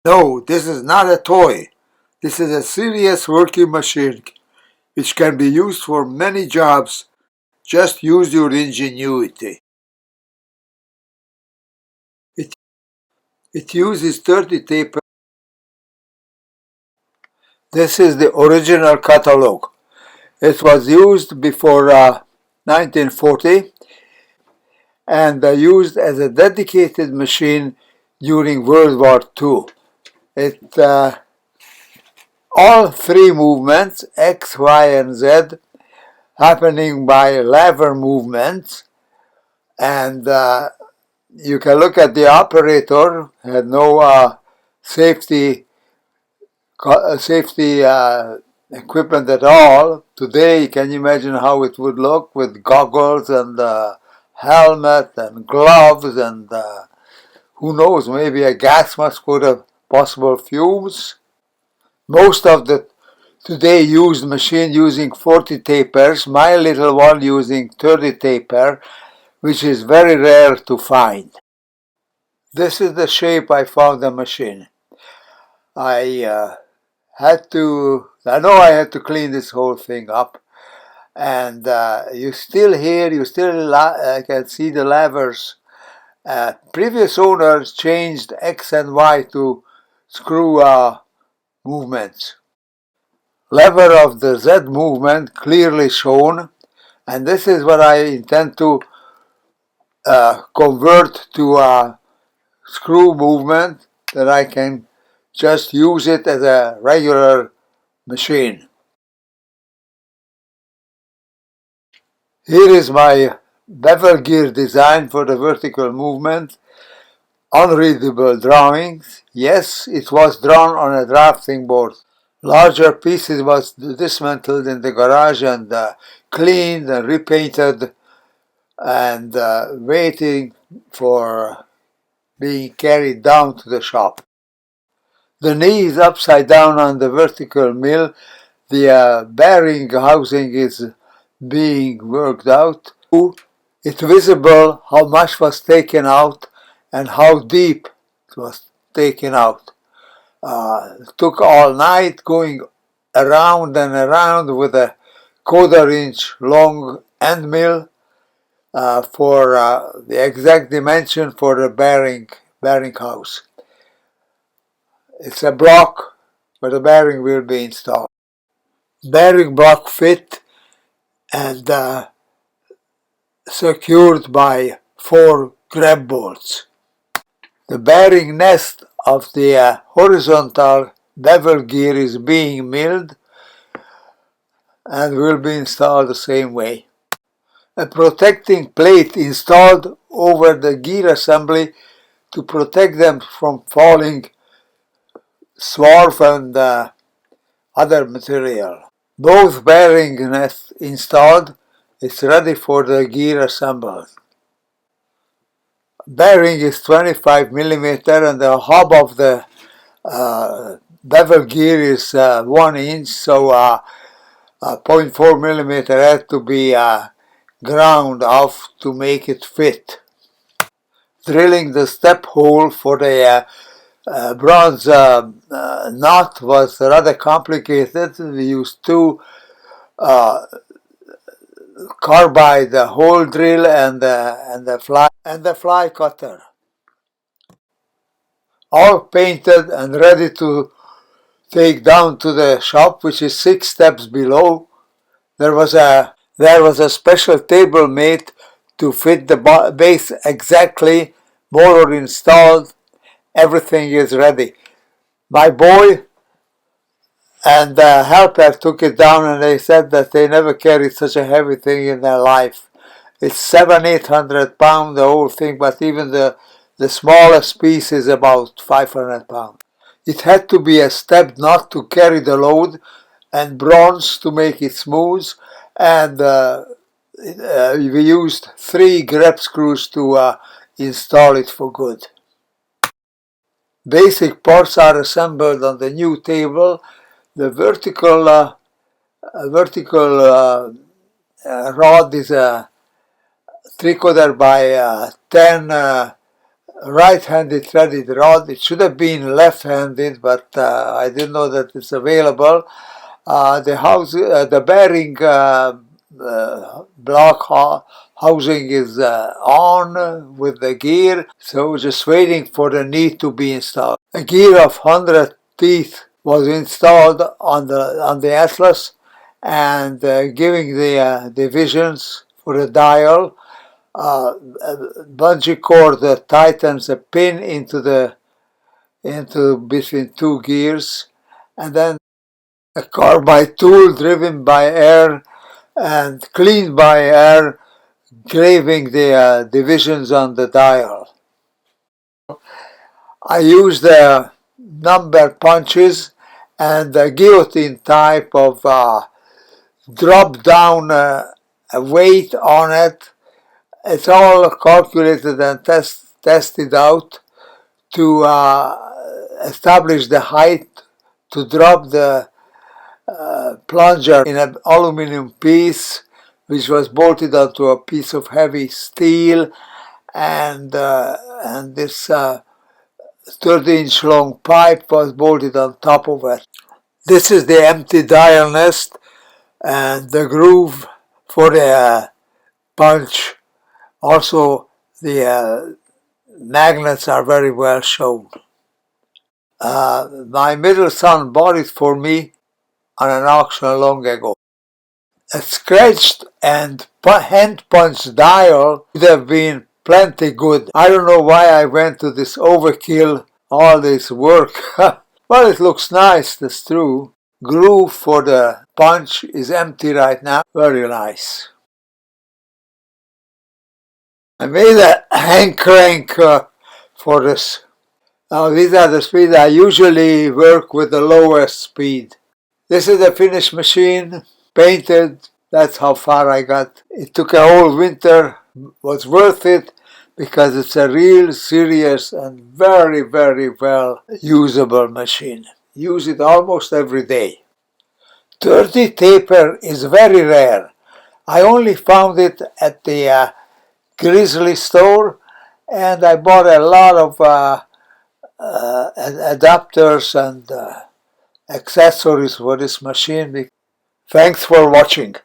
No, this is not a toy. This is a serious working machine which can be used for many jobs. Just use your ingenuity. It uses 30 tape. This is the original catalog. It was used before 1940 and used as a dedicated machine during World War II. All three movements, X, Y, and Z, happening by lever movements, and you can look at the operator, had no safety equipment at all. Today, can you imagine how it would look with goggles and helmet and gloves and who knows, maybe a gas mask would have possible fumes. Most of the today used machine using 40 tapers, my little one using 30 taper, which is very rare to find. This is the shape I found the machine. I know I had to clean this whole thing up, and you still can see the levers. Previous owners changed X and Y to screw movements. Lever of the Z movement clearly shown, and this is what I intend to convert to a screw movement that I can just use it as a regular machine. Here is my bevel gear design for the vertical movement. Unreadable drawings. Yes, it was drawn on a drafting board. Larger pieces was dismantled in the garage and cleaned and repainted and waiting for being carried down to the shop. The knee is upside down on the vertical mill. The bearing housing is being worked out. It's visible how much was taken out and how deep it was taken out. It took all night going around and around with a quarter-inch long end mill for the exact dimension for the bearing house. It's a block where the bearing will be installed. Bearing block fit and secured by 4 grab bolts. The bearing nest of the horizontal bevel gear is being milled and will be installed the same way. A protecting plate installed over the gear assembly to protect them from falling swarf and other material. Both bearing nests installed, it's ready for the gear assembly. Bearing is 25 millimeter and the hub of the bevel gear is 1 inch, so 0.4 millimeter had to be ground off to make it fit. Drilling the step hole for the bronze knot was rather complicated. We used 2 carbide hole drill and the fly cutter. All painted and ready to take down to the shop, which is 6 steps below. There was a special table made to fit the base exactly. Motor installed. Everything is ready. My boy and the helper took it down and they said that they never carried such a heavy thing in their life. It's 700-800 pounds, the whole thing, but even the smallest piece is about 500 pounds. It had to be a step knot to carry the load and bronze to make it smooth, and we used 3 grab screws to install it for good. Basic parts are assembled on the new table. The vertical rod is a 3/4 by 10 right-handed threaded rod. It should have been left-handed, but I didn't know that it's available. The bearing block housing is on with the gear, so just waiting for the knee to be installed. A gear of 100 teeth was installed on the Atlas, and giving the divisions for the dial. Bungee cord tightens a pin into between two gears, and then a carbide tool driven by air and cleaned by air, graving the divisions on the dial. I used the number punches and the guillotine type of drop down weight on it. It's all calculated and tested out to establish the height to drop the plunger in an aluminum piece, which was bolted onto a piece of heavy steel, and this 30-inch long pipe was bolted on top of it. This is the empty dial nest, and the groove for the punch. Also, the magnets are very well shown. My middle son bought it for me on an auction long ago. A scratched and hand-punched dial would have been plenty good. I don't know why I went to this overkill, all this work. Well, it looks nice, that's true. Groove for the punch is empty right now. Very nice. I made a hand crank for this. Now these are the speeds. I usually work with the lowest speed. This is the finished machine, painted. That's how far I got. It took a whole winter, was worth it because it's a real serious and very, very well usable machine. Use it almost every day. 30 taper is very rare. I only found it at the Grizzly store, and I bought a lot of adapters and accessories for this machine. Thanks for watching.